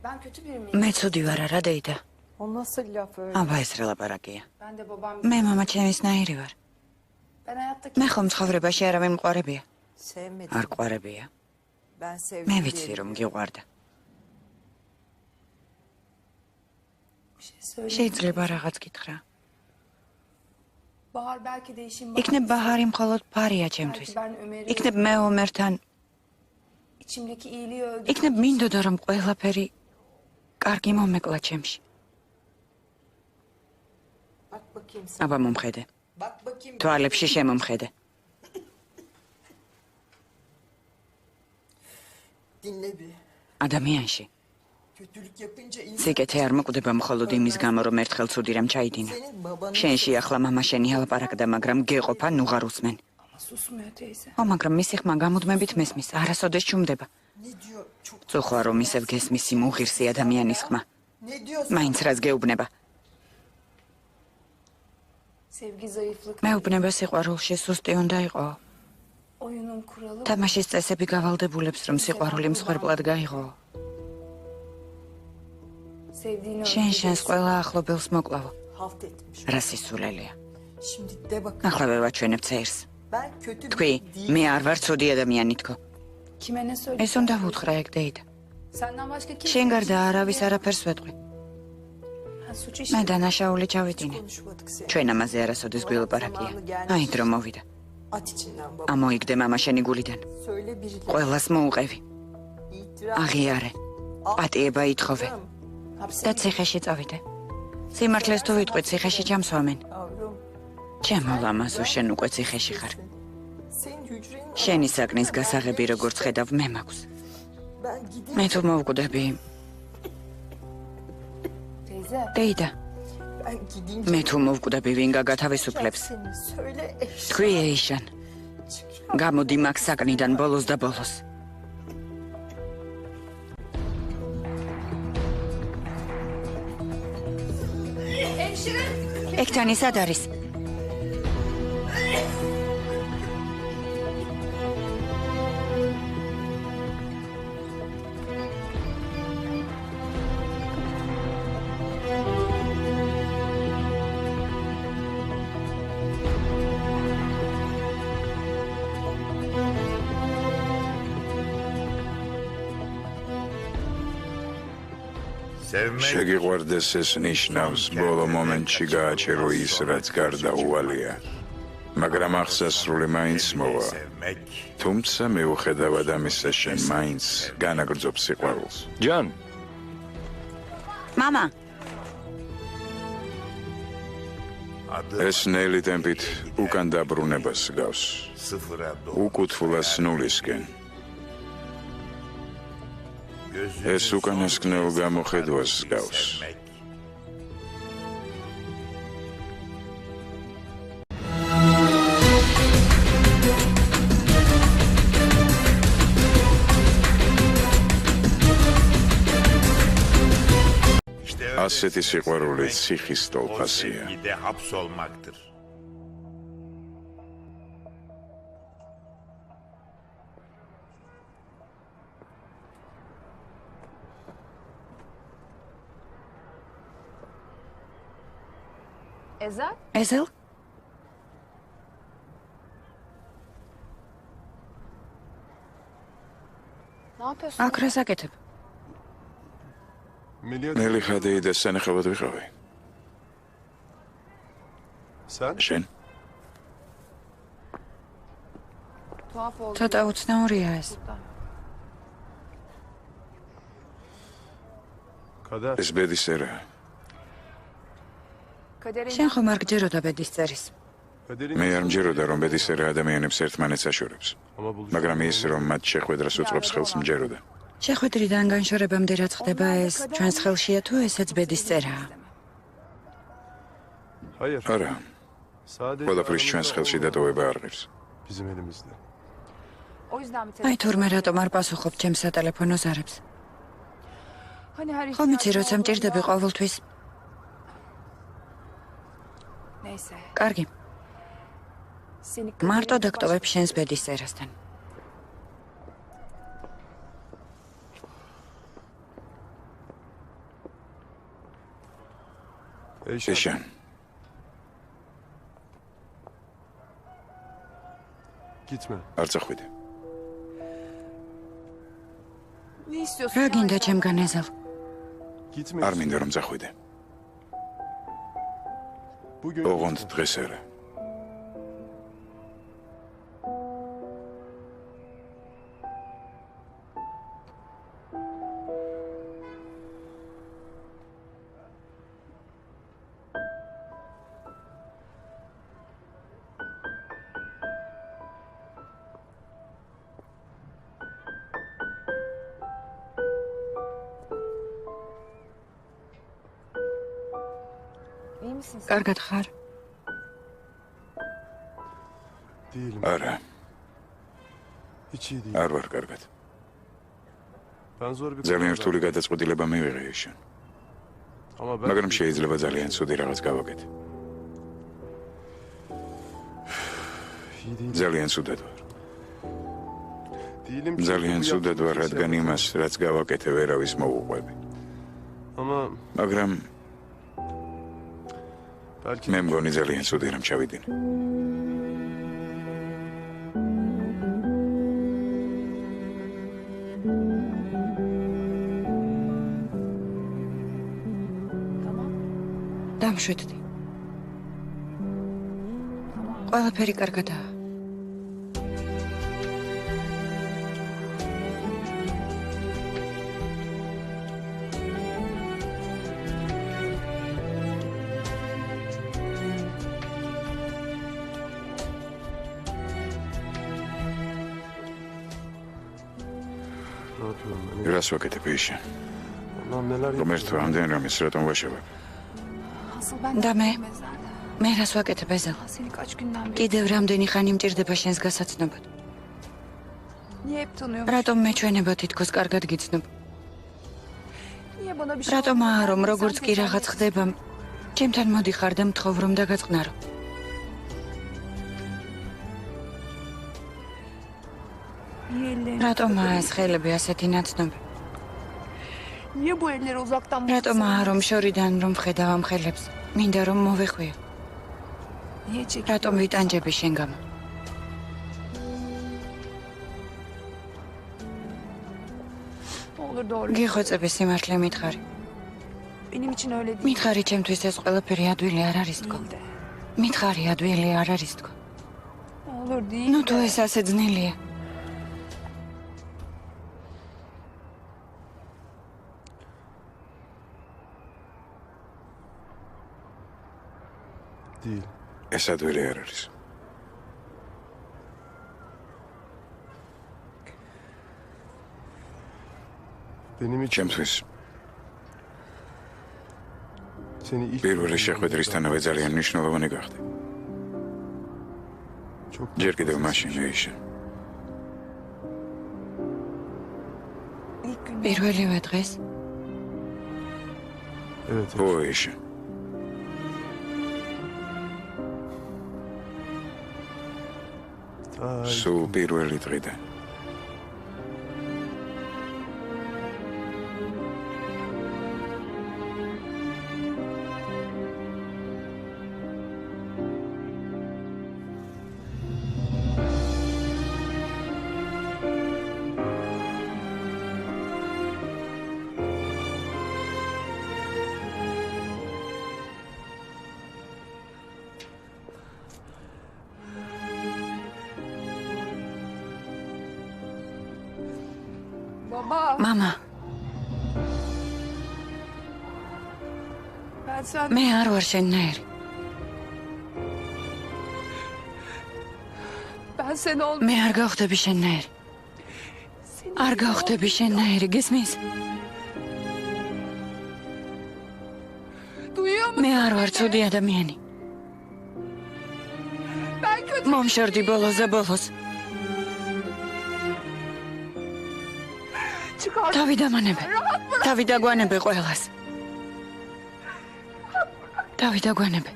Ben kötü biri miyim? მე ცუდი ვარ არა დეიდა. O nasıl laf öyle? აბა ეს რა ლაპარაკია. Ben de babam მე მამა ჩემისნაირი ვარ. Ben hayattaki მე ხომ ცხოვრებაში არავინ მყარებია. Sevmedim. არ ყარებია. Ben sevdim. მე diye ვიცი რომ გიყვარდა. bir şey söyleyeyim. შეიძლება რაღაც გითხრა. Bahar belki de işin იქნებ ბაჰარი მხოლოდ ფარია ჩემთვის. Belki ben Ömer'i იქნებ მე ომერთან, içimdeki iyiliği öldürdüm. იქნებ მინდოდა რომ ყველაფერი კარგი მომეკლა ჩემში. Bak bakayım sen. აბა მომხედე. Bak bakayım. თვალებში შემომხედე. Dinle bir. ადამიანში Kötülük yapınca insan სიკეთე არ მოკვდება მხოლოდ იმის გამო რომ ერთხელ ცუდი რამ ჩაიდინა. senin babanın შენში ახლა მამა შენი ალაპარაკდა, მაგრამ გეყოფა ნუღარ უსმენ. Ama susmuyor teyze. ო, მაგრამ მისი ხმა გამუდმებით მესმის, არასოდეს ჩუმდება. ne diyor? Çok წუხვა რომ ისევ გესმის იმ უღირსი ადამიანის ხმა. ne diyorsun? მაინც რას გეუბნება? Sevgi zayıflık. მეუბნება სიყვარულში სუსტი უნდა იყო. Oyunun kuralı. თამაშის წესები გავალდებულებს რომ სიყვარული მსხვერპლად გაიღო. Sevdiğini შენ öldürdü. შენს ყველა ახლობელს მოკლავ. Halt etmiş. რა სისულელია. Şimdi de bakın. ახლა ვაჩვენებ წერს. Ben kötü თქვი, biri მე değilim. არ ვარ ცუდი ადამიანი თქო. Kime ne söyledi? ეს უნდა ვუთხრა ეგ დეიდა. Senden başka kim? შენ გარდა არავის არაფერს ვეტყვი. Ha, suç მე işi. დანაშაული ჩავიდინე. Konuşmadık seni. ჩვენ ამაზე არასოდეს გვილაპარაკია. აი დრო მოვიდა. At içinden baba. ამოიგდე მამა შენი გულიდან. Söyle birileri. ყველას მოუყევი. İtiraf. აღიარე. პატიება ითხოვე. Hapse და ციხეში წავიდე. სიმართლეს თუ ვიტყვი, ციხეში ჩამსვამენ. Yavrum. ჩემო ლამაზო, შენ უკვე ციხეში ხარ. Senin hücrenin. შენი საკნის გასაღები როგორც ხედავ მე მაქვს. Ben gideyim. მე თუ მოვკვდები, teyze. დეიდა, Ben gideyim. მე თუ მოვკვდები, ვინ გაგათავისუფლებს? Seni söyle eş. თქვი ეიშან. გამოდი მაგ საკნიდან ბოლოს და ბოლოს. ექთანი სად არის? შეგიყვარდეს ეს ნიშნავს ბოლო მომენტში გააჩერო ის რაც გარდაუვალია მაგრამ აღსასრული მაინც მოვა თუმცა მიუხედავად ამისა შენ მაინც განაგრძობ სიყვარულს ჯან მამა, ეს ნელი ტემპით უკან დაბრუნებას გავს უკუთფულას ნულისკენ ეს უკანასკნელ გამოხედვას გავს ასეთი სიყვარული ციხის ტოლფასია Ezel? ეზელ? Ne yapıyorsun? აქ რას აკეთებ? ნელი ხადეი და სანახავად ვიყავი შენ Tuhaf oldu. ცოტა უცნაურია ეს. ეს ბედისწერა Kaderin შენ ხომ არ გჯეროდა ბედის წერის? მე არ მჯეროდა რომ ბედისწერა ადამიანებს ერთმანეთს აშორებს მაგრამ ის რომ მათ შეხვედრას უწყობს ხელს მჯეროდა შეხვედრიდან განშორებამდე რაც ხდება ეს ჩვენს ხელშია თუ ესეც ბედის წერაა? არა ყველაფრის ჩვენს ხელში დატოვება არ ღირს o yüzden mi აი თურმე რატომ არ პასუხობ ჩემს სატელეფონო ზარებს? Hani her ხომ იცი როცა მჭირდები ყოველთვის? Neyse. კარგი, Seni მარტო დაგტოვებ შენს ბედის წერასთან. ეშან, გიწმე. არ წახვიდე. Ne istiyorsun? რა გინდა Ayşe? ჩემგან ეზელ? გიწმე. არ მინდა რომ წახვიდე. Bugün ოღონდ დღეს არა. İyi misin sen? კარგად ხარ? değilim. არა, Hiç iyi değil. არ ვარ კარგად. Ben zor bir ძალიან karar რთული verdim. გადაწყვეტილება მივიღე ეშან. Ama ben მაგრამ შეიძლება ძალიან ცუდი რაღაც გავაკეთე. iyi değilim. ძალიან ცუდად ვარ. Değilim çünkü ძალიან bu ცუდად yaptığım ვარ, şey რადგან yaptım. იმას, რაც გავაკეთე, ვერავის მოუყვები. Ama მაგრამ belki მე მგონი ძალიან ცუდი რომ ჩავიდინე. Tamam. დამშვიდდი. ყველაფერი კარგადაა. ne yapıyorum ben? რას ვაკეთებ ეშან? Lan neler რომ ერთო yapıyorum? ამდენ რამეს რატომ ვაშავებ? Asıl ben Da me. mezarda. მე რას ვაკეთებ ეზელ? Seni kaç günden beri. კიდევ რამდენი ხანი მჭირდება შენს გასაცნობად? Niye hep tanıyormuş? რატომ მე ჩვენება თითქოს კარგად გიცნობ? Niye bana bir şey რატომ olmadan არა რომ sen როგორც კი tekrar რაღაც etsin? ხდება, ჩემთან მოდიხარ და მთხოვ რომ დაგაწყნარო. Niye ellerini რატომ tutup- ეს ხელები ასეთი ნაცნობი? Niye bu elleri uzaktan რატომ bakıyorsun? რომ შორიდან რომ ხედავ ამ ხელებს? მინდა რომ მოვეხვიო. Niye çekiyorsun? რატომ ვიტანჯები შენ გამო? Ne olur doğru. გიხვეწები სიმართლე მითხარი. Benim için öyle değil. მითხარი ჩემთვის ეს ყველაფერი ადვილი არ არის თქო. Değil de. მითხარი ადვილი არ არის თქო. Ne olur değil ნუ de. თუ ეს ასე ძნელია. Değil. ეს ადვილი არ არის. Benim için ჩემთვის seni ilk პირველი შეხვედრისთანავე ძალიან მნიშვნელოვანი გახდა. çok ჯერ კიდევ მაშინ ეშან. İlk gün. პირველივე დღეს evet. ო ეშან. Ay, სულ პირველი დღიდან. Baba. მამა, Ben sen. მე არ ვარ შენნაირი. Ben sen ol. მე არ გავხდები შენნაირი. Senin არ gibi გავხდები ol- შენნაირი, გისმის? Duyuyor musun? მე არ ვარ ცუდი ადამიანი. Ben kötü. მომშორდი ბოლოზე ბოლოს. Çıkar. თავი დამანებე. Rahat bırak. თავი დაგვანებე ყველას. თავი დაგვანებე.